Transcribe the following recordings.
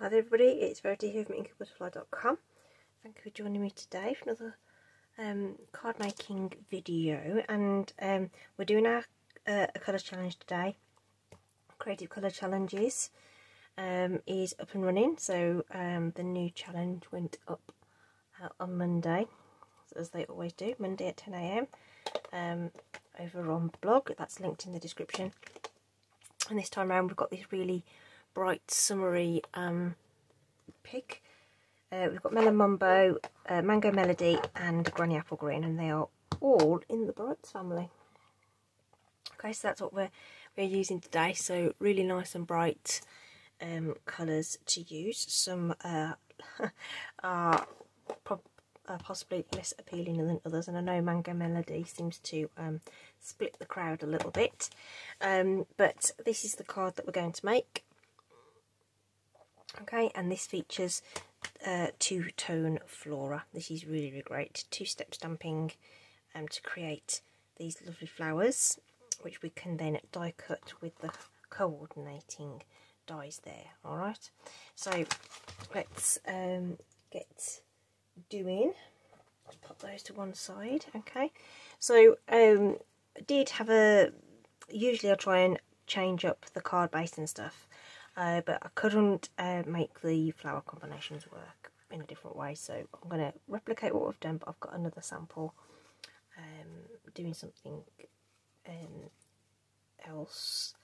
Hi there everybody, it's Verity here from inkybutterfly.com. Thank you for joining me today for another card making video, and we're doing our a colour challenge today. Creative Colour Challenges is up and running, so the new challenge went up on Monday, as they always do, Monday at 10 AM over on the blog. That's linked in the description. And this time around we've got this really bright summery pig. We've got Melon Mumbo, Mango Melody and Granny Apple Green, and they are all in the Brights family. Okay, so that's what we're using today. So really nice and bright colours to use. Some are possibly less appealing than others, and I know Mango Melody seems to split the crowd a little bit, but this is the card that we're going to make. Okay, and this features Two Tone Flora. This is really, really great. Two-step stamping to create these lovely flowers, which we can then die cut with the coordinating dies there. Alright, so let's get doing. Let's pop those to one side. Okay, so I did have usually I try and change up the card base and stuff, but I couldn't make the flower combinations work in a different way, so I'm going to replicate what I've done, but I've got another sample doing something else,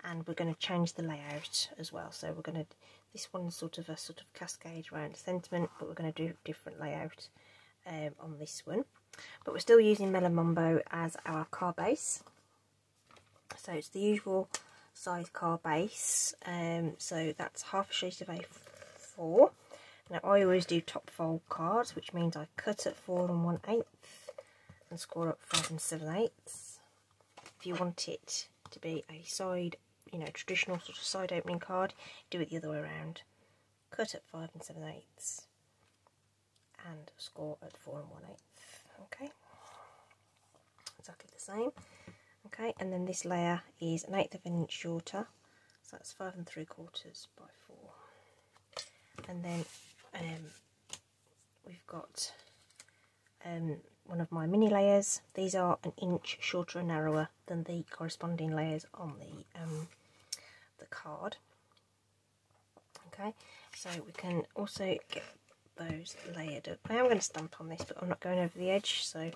and we're going to change the layout as well. So we're going to, this one's sort of cascade around sentiment, but we're going to do a different layout on this one. But we're still using Melon Mumbo as our card base, so it's the usual size card base, so that's half a sheet of A4. Now I always do top fold cards, which means I cut at 4 1/8 and score up 5 7/8. If you want it to be a side, traditional sort of side opening card, do it the other way around. Cut at 5 7/8 and score at 4 1/8. Okay, exactly the same. Okay, and then this layer is 1/8 of an inch shorter, so that's 5 3/4 by 4. And then we've got one of my mini layers. These are an inch shorter and narrower than the corresponding layers on the card. Okay, so we can also get those layered up. I am going to stamp on this, but I'm not going over the edge, so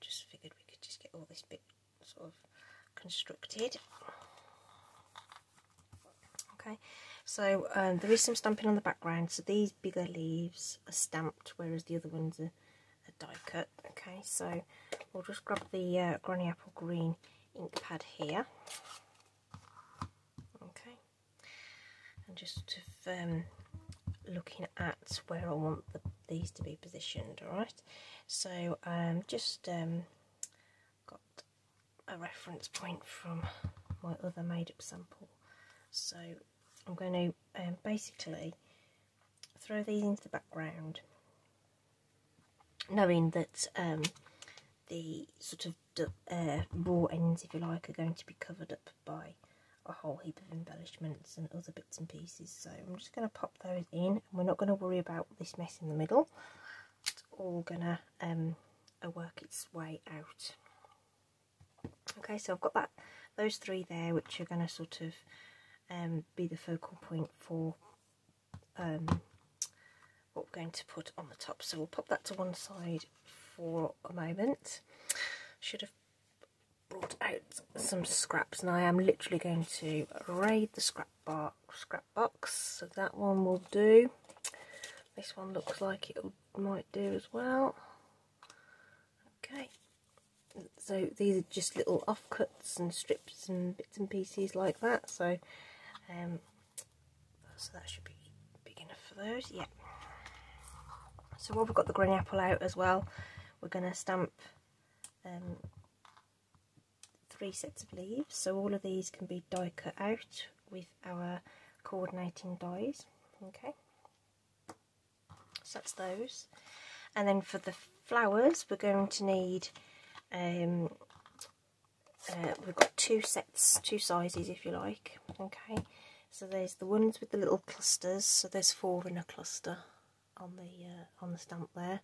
just figured we could just get all this bit sort of constructed. Okay, so there is some stamping on the background, so these bigger leaves are stamped, whereas the other ones are die cut. Okay, so we'll just grab the Granny Apple Green ink pad here. Okay, and just sort of looking at where I want these to be positioned. Alright, so just got a reference point from my other made up sample, so I'm going to basically throw these into the background, knowing that the sort of raw ends, if you like, are going to be covered up by a whole heap of embellishments and other bits and pieces. So I'm just going to pop those in, and we're not going to worry about this mess in the middle. It's all going to work its way out. Okay, so I've got those three there, which are going to sort of be the focal point for what we're going to put on the top. So we'll pop that to one side for a moment. Should have brought out some scraps, and I am literally going to raid the scrap box. So that one will do. This one looks like it might do as well. Okay, so these are just little offcuts and strips and bits and pieces like that. So so that should be big enough for those. Yeah. So while we've got the Granny Apple out as well, we're going to stamp 3 sets of leaves. So all of these can be die cut out with our coordinating dies. Okay, so that's those. And then for the flowers, we're going to need we've got 2 sets, 2 sizes if you like. Okay, So there's the ones with the little clusters. So there's 4 in a cluster on the stamp there.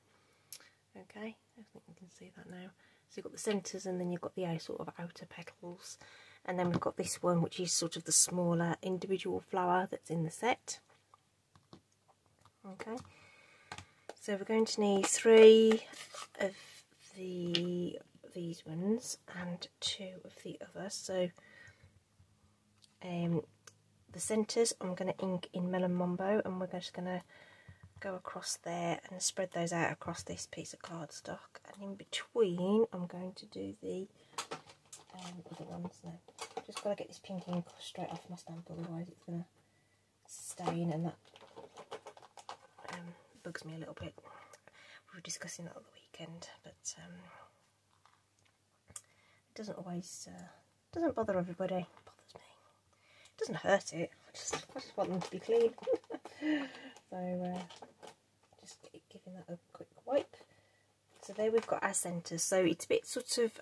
Okay, I think you can see that now. So you've got the centres, and then you've got the sort of outer petals, and then we've got this one, which is sort of the smaller individual flower that's in the set. Okay, so we're going to need 3 of these ones and 2 of the others. So the centres I'm going to ink in Melon Mambo, and we're just going to go across there and spread those out across this piece of cardstock, and in between I'm going to do the other ones now. Just got to get this pink ink straight off my stamp, otherwise it's going to stain, and that bugs me a little bit. We were discussing that on the weekend, but it doesn't always doesn't bother everybody. It bothers me. It doesn't hurt it. I just want them to be clean. So just giving that a quick wipe. So there we've got our centres. So it's a bit sort of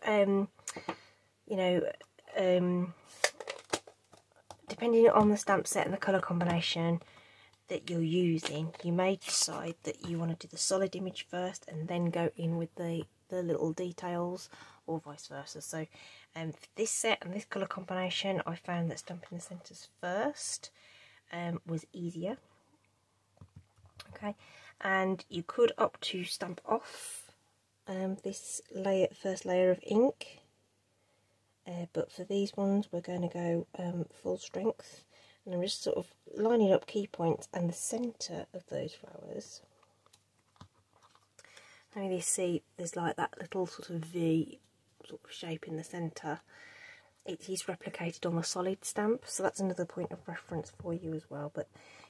you know, depending on the stamp set and the colour combination that you're using, you may decide that you want to do the solid image first and then go in with the little details, or vice versa. So for this set and this colour combination, I found that stamping the centres first was easier. Okay, and you could opt to stamp off this first layer of ink, but for these ones we're going to go full strength, and I'm just sort of lining up key points and the centre of those flowers. Now you see there's like that little sort of V sort of shape in the centre. It is replicated on the solid stamp, so that's another point of reference for you as well. But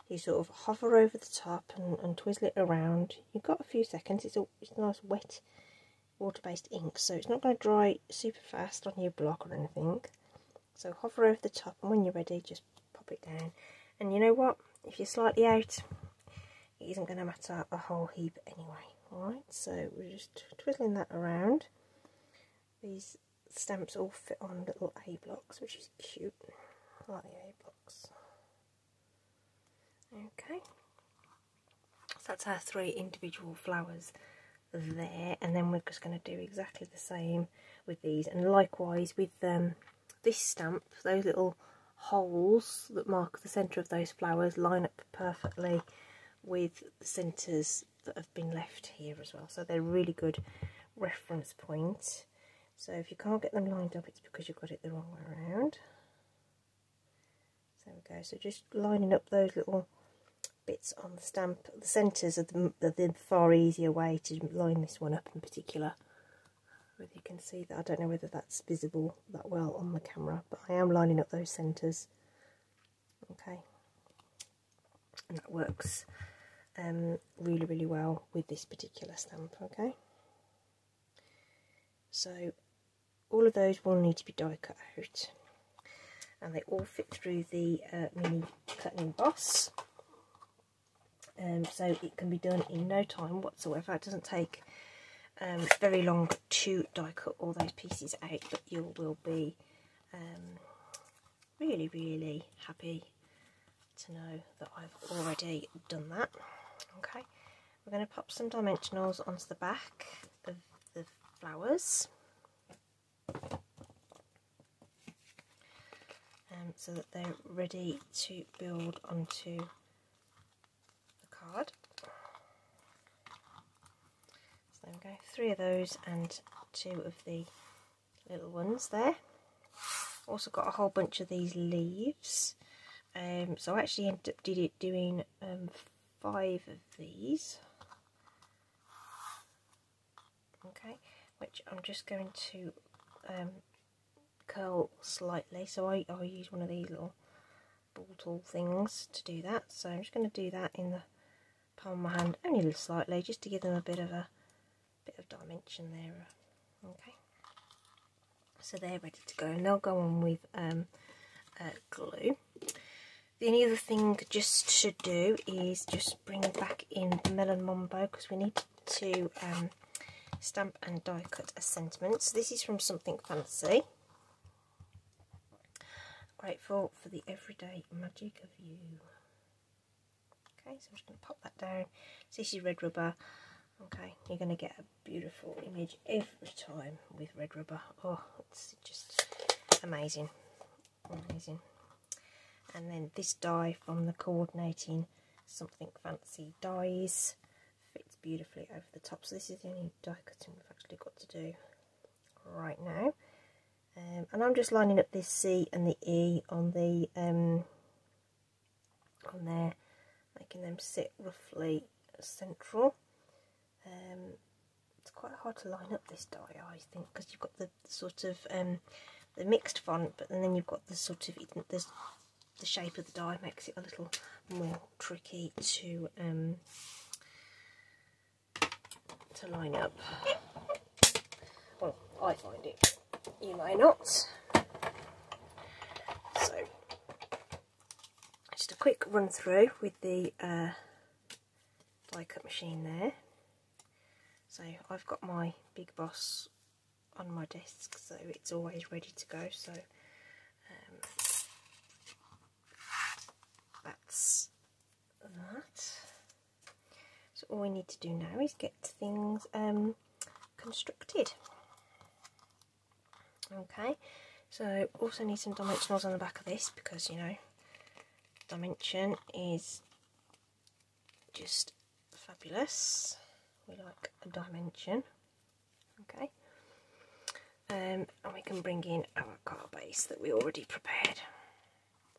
you sort of hover over the top and twizzle it around. You've got a few seconds. It's a nice wet water-based ink, so it's not going to dry super fast on your block or anything. So hover over the top, and when you're ready, just pop it down. And you know what? If you're slightly out, it isn't going to matter a whole heap anyway. Alright, so we're just twizzling that around. These stamps all fit on little A blocks, which is cute. I like the A blocks. Okay, so that's our 3 individual flowers there, and then we're just going to do exactly the same with these, and likewise with this stamp, those little holes that mark the centre of those flowers line up perfectly with the centres that have been left here as well, so they're really good reference points. So if you can't get them lined up, it's because you've got it the wrong way around. So there we go, so just lining up those little bits on the stamp. The centres are the far easier way to line this one up in particular. Whether you can see that, I don't know whether that's visible that well on the camera, but I am lining up those centres. Okay, and that works really, really well with this particular stamp. Okay, so all of those will need to be die cut out, and they all fit through the mini cutting emboss. So it can be done in no time whatsoever. It doesn't take very long to die cut all those pieces out, but you will be really, really happy to know that I've already done that. Okay, we're going to pop some dimensionals onto the back of the flowers, so that they're ready to build onto card. So there we go, 3 of those and 2 of the little ones there. Also got a whole bunch of these leaves, so I actually ended up doing 5 of these. Okay, which I'm just going to curl slightly, so I use one of these little ball tool things to do that. So I'm just going to do that in the palm of my hand, only slightly, just to give them a bit of dimension there. Okay, so they're ready to go, and they'll go on with glue. The only other thing just to do is just bring back in the Melon Mambo, because we need to stamp and die cut a sentiment. So this is from Something Fancy. grateful for the everyday magic of you. Okay, so I'm just going to pop that down. So this is red rubber. Okay, you're going to get a beautiful image every time with red rubber. Oh, it's just amazing. Amazing. And then this die from the Coordinating Something Fancy dies fits beautifully over the top. So this is the only die cutting we've actually got to do right now. And I'm just lining up this C and the E on the on there, making them sit roughly central. It's quite hard to line up this die, I think, because you've got the sort of the mixed font, but then you've got the sort of the shape of the die makes it a little more tricky to line up. Well, I find it. You may not. So, just a quick run through with the die cut machine there. So I've got my Big Boss on my desk, so it's always ready to go. So that's that. So all we need to do now is get things constructed. Okay, so also need some dimensionals on the back of this, because, you know, dimension is just fabulous. We like a dimension. Okay, and we can bring in our card base that we already prepared.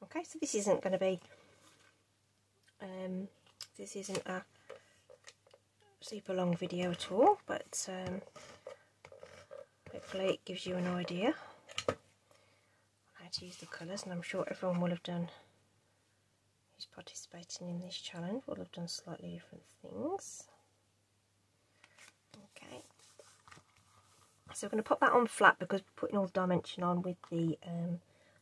Okay, so this isn't going to be this isn't a super long video at all, but hopefully it gives you an idea on how to use the colours, and I'm sure everyone will have done, who's participating in this challenge, will have done slightly different things. Okay, so we're going to pop that on flat because we're putting all the dimension on with the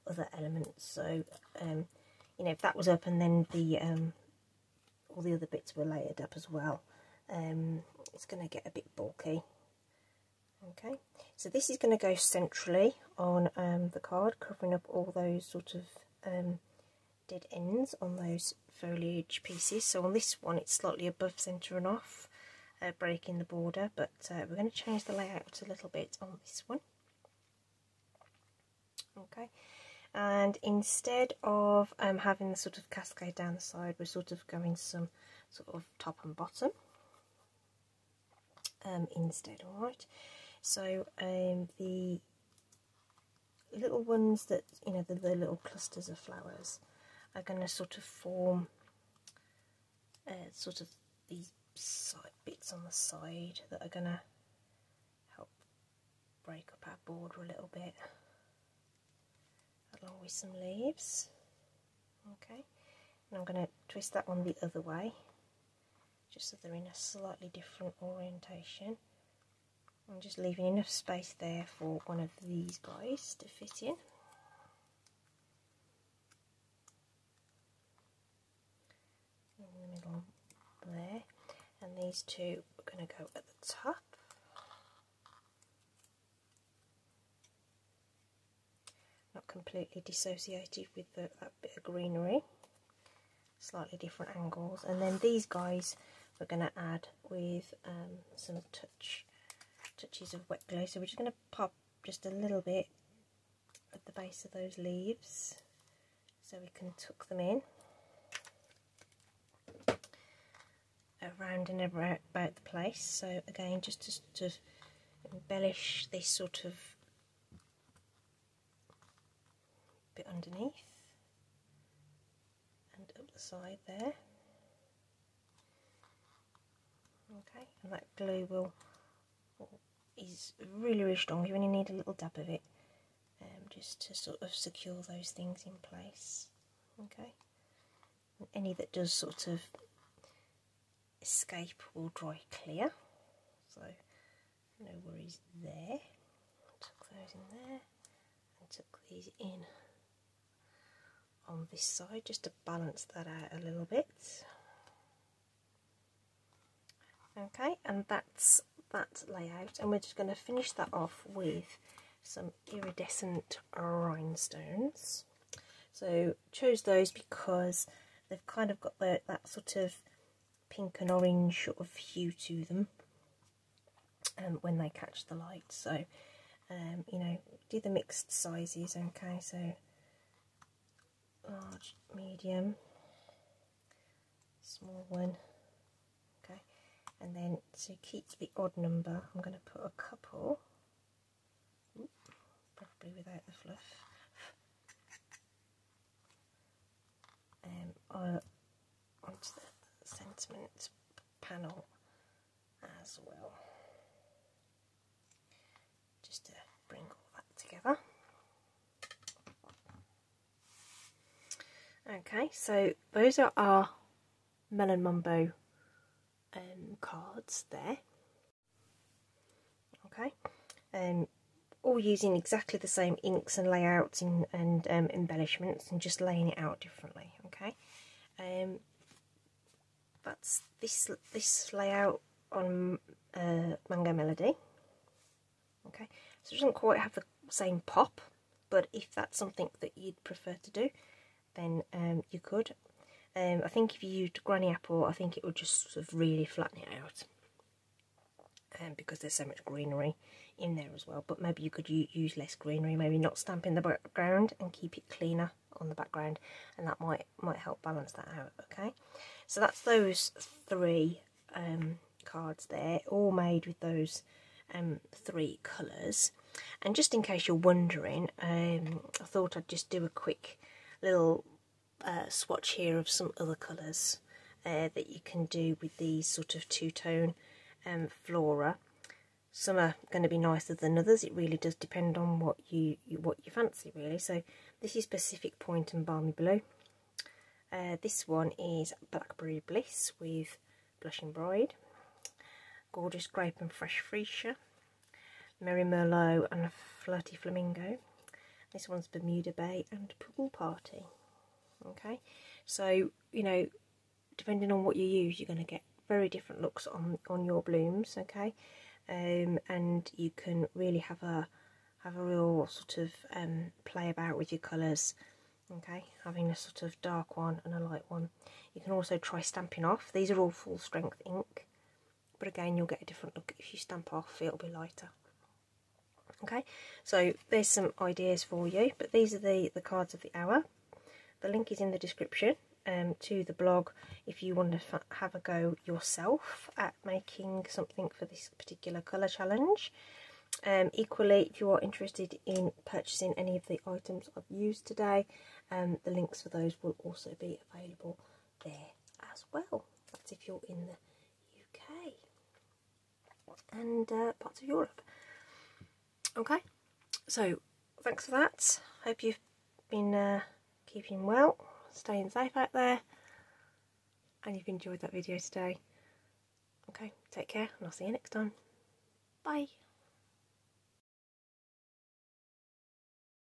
other elements. So you know, if that was up and then the all the other bits were layered up as well, it's going to get a bit bulky. Okay, so this is going to go centrally on the card, covering up all those sort of dead ends on those foliage pieces. So on this one it's slightly above centre and off, breaking the border, but we're going to change the layout a little bit on this one. Okay, and instead of having the sort of cascade down the side, we're sort of going some sort of top and bottom instead. Alright, so the little ones that, you know, the little clusters of flowers are going to sort of form sort of these side bits on the side that are going to help break up our border a little bit, along with some leaves. Okay, and I'm going to twist that one the other way, just so they're in a slightly different orientation. I'm just leaving enough space there for one of these guys to fit in. In the middle there, and these two are going to go at the top. Not completely dissociated with that bit of greenery, slightly different angles. And then these guys we're going to add with some touches of wet glue. So we're just going to pop just a little bit at the base of those leaves so we can tuck them in around and about the place. So again, just to sort of embellish this sort of bit underneath and up the side there. Okay, and that glue is really strong. You only need a little dab of it just to sort of secure those things in place. Okay, and any that does sort of escape will dry clear, so no worries there. Tuck those in there and tuck these in on this side just to balance that out a little bit. Okay, and that's that layout, and we're just going to finish that off with some iridescent rhinestones. So chose those because they've kind of got that sort of pink and orange sort of hue to them when they catch the light. So you know, do the mixed sizes. Okay, so large, medium, small one. Okay, and then to keep the odd number, I'm going to put a couple, probably without the fluff, onto the sentiment panel as well, just to bring all that together. Okay, so those are our Melon Mumbo cards there. Okay, all using exactly the same inks and layouts and embellishments, and just laying it out differently. Okay, that's this layout on Mango Melody. Okay, so it doesn't quite have the same pop, but if that's something that you'd prefer to do, then you could. I think if you used Granny Apple, I think it would just sort of really flatten it out, because there's so much greenery in there as well. But maybe you could use less greenery, maybe not stamp in the background and keep it cleaner on the background, and that might help balance that out. Okay, so that's those three cards there, all made with those three colours. And just in case you're wondering, I thought I'd just do a quick little swatch here of some other colours that you can do with these sort of two-tone Flora. Some are going to be nicer than others. It really does depend on what you fancy, really. So this is Pacific Point and Balmy Blue. This one is Blackberry Bliss with Blushing Bride, Gorgeous Grape and Fresh Freesia, Merry Merlot and Flirty Flamingo. This one's Bermuda Bay and Pool Party. Okay, so you know, depending on what you use, you're going to get very different looks on your blooms. Okay, and you can really have a real sort of play about with your colours. Okay, having a sort of dark one and a light one. You can also try stamping off. These are all full strength ink, but again, you'll get a different look if you stamp off. It'll be lighter. Okay, so there's some ideas for you, but these are the cards of the hour. The link is in the description to the blog if you want to have a go yourself at making something for this particular colour challenge. Equally, if you are interested in purchasing any of the items I've used today, the links for those will also be available there as well. That's if you're in the UK and parts of Europe. Okay, so thanks for that. Hope you've been keeping well, staying safe out there, and you've enjoyed that video today. Okay, take care, and I'll see you next time. Bye.